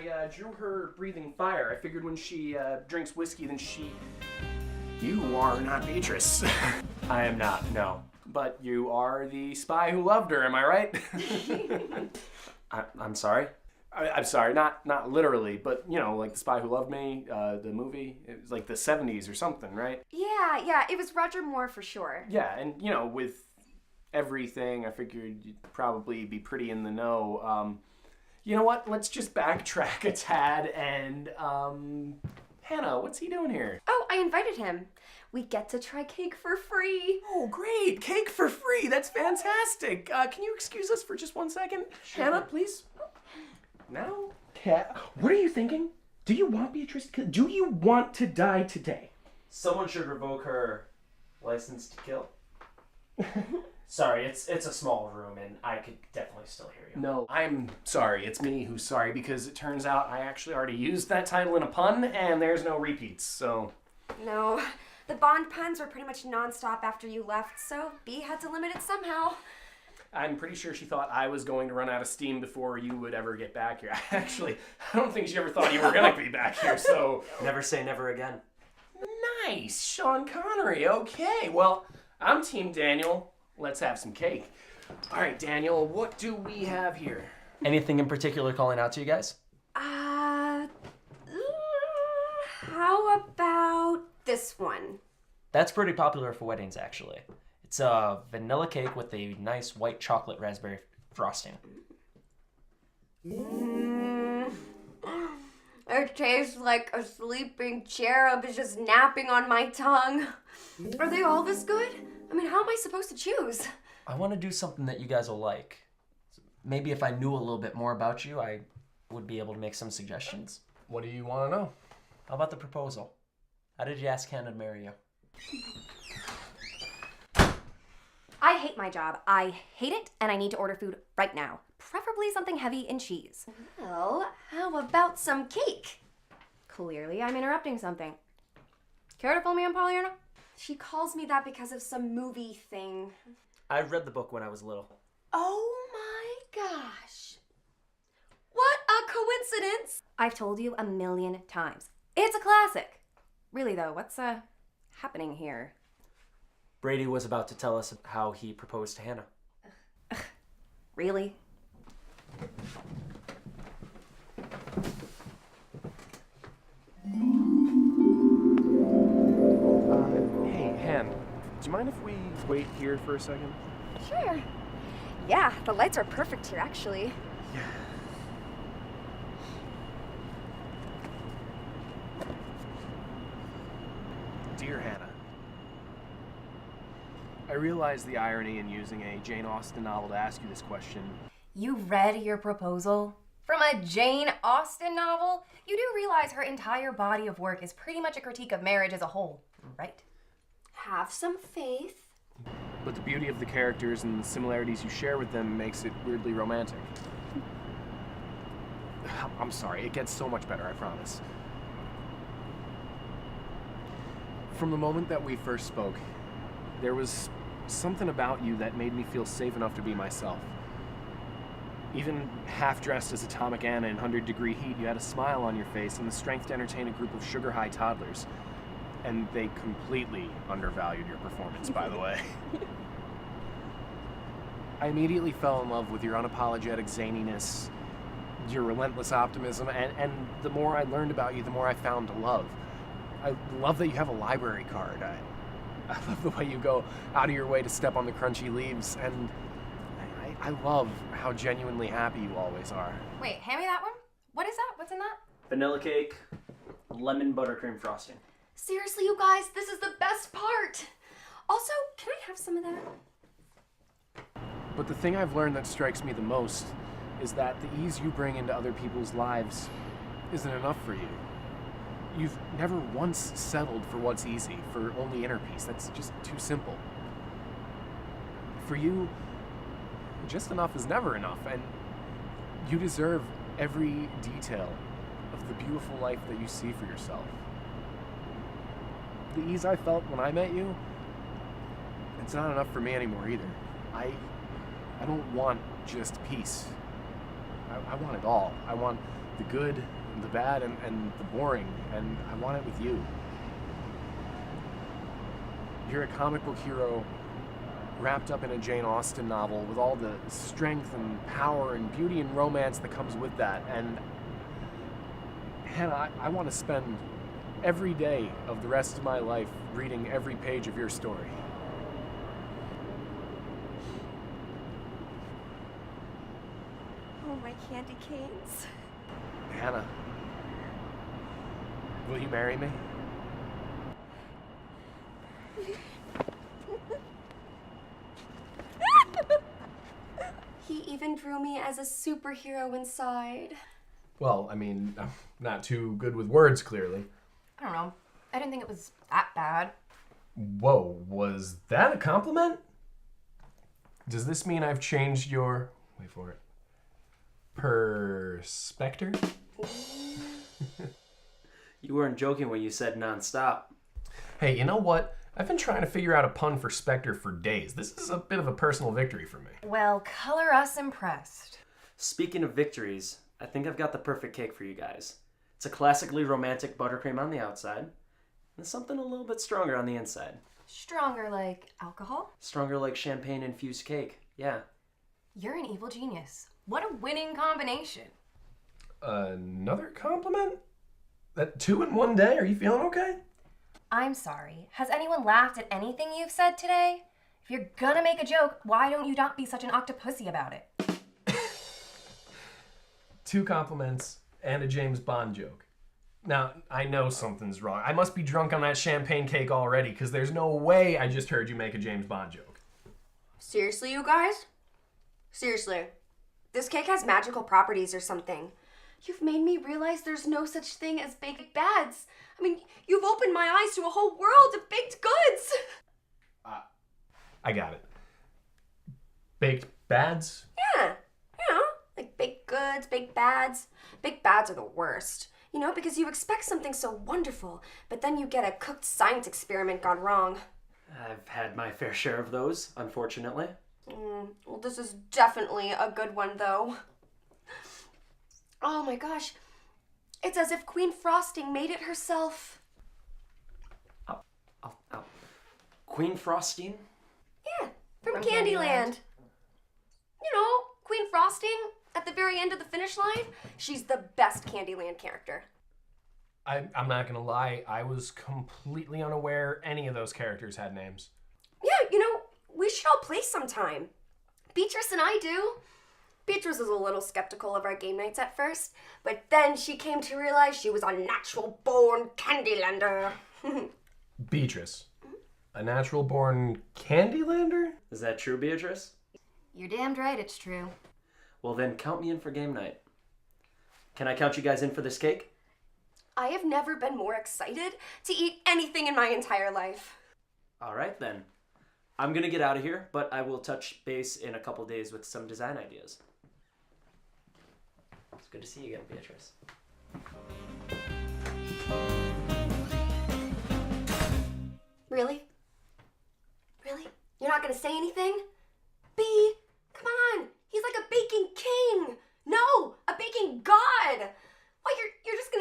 I drew her breathing fire. I figured when she drinks whiskey, then she... You are not Beatrice. I am not, no. But you are the spy who loved her, am I right? I'm sorry? I'm sorry, not literally, but, you know, like The Spy Who Loved Me, the movie. It was like the 70s or something, right? Yeah, it was Roger Moore for sure. Yeah, and, you know, with everything, I figured you'd probably be pretty in the know. You know what? Let's just backtrack a tad and, Hanah, what's he doing here? Oh, I invited him. We get to try cake for free. Oh, great. Cake for free. That's fantastic. Can you excuse us for just 1 second? Sure. Hanah, please. Now? Cat, what are you thinking? Do you want Beatrice to kill? Do you want to die today? Someone should revoke her license to kill. Sorry, it's a small room and I could definitely still hear you. No, I'm sorry. It's me who's sorry because it turns out I actually already used that title in a pun and there's no repeats, so... No, the Bond puns were pretty much nonstop after you left, so B had to limit it somehow. I'm pretty sure she thought I was going to run out of steam before you would ever get back here. Actually, I don't think she ever thought you were going to be back here, so... Never say never again. Nice, Sean Connery. Okay, well, I'm Team Daniel. Let's have some cake. All right, Daniel, what do we have here? Anything in particular calling out to you guys? How about this one? That's pretty popular for weddings, actually. It's a vanilla cake with a nice white chocolate raspberry frosting. It tastes like a sleeping cherub is just napping on my tongue. Are they all this good? I mean, how am I supposed to choose? I want to do something that you guys will like. Maybe if I knew a little bit more about you, I would be able to make some suggestions. What do you want to know? How about the proposal? How did you ask Hanah to marry you? I hate my job. I hate it, and I need to order food right now. Preferably something heavy in cheese. Well, how about some cake? Clearly, I'm interrupting something. Care to fill me in, Pollyanna? She calls me that because of some movie thing. I read the book when I was little. Oh my gosh. What a coincidence! I've told you 1,000,000 times. It's a classic. Really though, what's happening here? Brady was about to tell us how he proposed to Hanah. Really? Hey, Han, do you mind if we wait here for a second? Sure. Yeah, the lights are perfect here, actually. Yeah. Dear Hanah, I realize the irony in using a Jane Austen novel to ask you this question. You read your proposal? From a Jane Austen novel? You do realize her entire body of work is pretty much a critique of marriage as a whole, right? Have some faith. But the beauty of the characters and the similarities you share with them makes it weirdly romantic. I'm sorry, it gets so much better, I promise. From the moment that we first spoke, there was something about you that made me feel safe enough to be myself. Even half-dressed as Atomic Anna in 100-degree heat, you had a smile on your face and the strength to entertain a group of sugar-high toddlers. And they completely undervalued your performance, by the way. I immediately fell in love with your unapologetic zaniness, your relentless optimism, and the more I learned about you, the more I found to love. I love that you have a library card. I love the way you go out of your way to step on the crunchy leaves, and I love how genuinely happy you always are. Wait, hand me that one? What is that? What's in that? Vanilla cake, lemon buttercream frosting. Seriously, you guys, this is the best part. Also, can I have some of that? But the thing I've learned that strikes me the most is that the ease you bring into other people's lives isn't enough for you. You've never once settled for what's easy, for only inner peace. That's just too simple. For you, just enough is never enough, and you deserve every detail of the beautiful life that you see for yourself. The ease I felt when I met you, it's not enough for me anymore either. I don't want just peace. I want it all. I want the good, and the bad, and the boring, and I want it with you. You're a comic book hero wrapped up in a Jane Austen novel with all the strength and power and beauty and romance that comes with that. And Hanah, I want to spend every day of the rest of my life reading every page of your story. Oh, my candy canes. Hanah, will you marry me? He even drew me as a superhero inside. Well, I mean, I'm not too good with words, clearly. I don't know. I didn't think it was that bad. Whoa, was that a compliment? Does this mean I've changed your... wait for it. Perspective? You weren't joking when you said nonstop. Hey, you know what? I've been trying to figure out a pun for Spectre for days. This is a bit of a personal victory for me. Well, color us impressed. Speaking of victories, I think I've got the perfect cake for you guys. It's a classically romantic buttercream on the outside, and something a little bit stronger on the inside. Stronger like alcohol? Stronger like champagne-infused cake, yeah. You're an evil genius. What a winning combination. Another compliment? That 2 in 1 day? Are you feeling okay? I'm sorry. Has anyone laughed at anything you've said today? If you're gonna make a joke, why don't you not be such an octopussy about it? 2 compliments and a James Bond joke. Now, I know something's wrong. I must be drunk on that champagne cake already, because there's no way I just heard you make a James Bond joke. Seriously, you guys? Seriously. This cake has magical properties or something. You've made me realize there's no such thing as baked bads. I mean, you've opened my eyes to a whole world of baked goods. I got it. Baked bads? Yeah, you know, like baked goods, baked bads. Baked bads are the worst. You know, because you expect something so wonderful, but then you get a cooked science experiment gone wrong. I've had my fair share of those, unfortunately. Well, this is definitely a good one, though. Oh my gosh. It's as if Queen Frosting made it herself. Queen Frosting? Yeah, from Candyland. You know, Queen Frosting, at the very end of the finish line, she's the best Candyland character. I'm not gonna lie, I was completely unaware any of those characters had names. Yeah, you know, we should all play sometime. Beatrice and I do. Beatrice was a little skeptical of our game nights at first, but then she came to realize she was a natural-born Candylander. Beatrice. A natural-born Candylander? Is that true, Beatrice? You're damned right, it's true. Well then, count me in for game night. Can I count you guys in for this cake? I have never been more excited to eat anything in my entire life. All right then. I'm gonna get out of here, but I will touch base in a couple days with some design ideas. It's good to see you again, Beatrice. Really? Really? You're not gonna say anything? B, come on. He's like a baking king. No, a baking god. Why, you're just gonna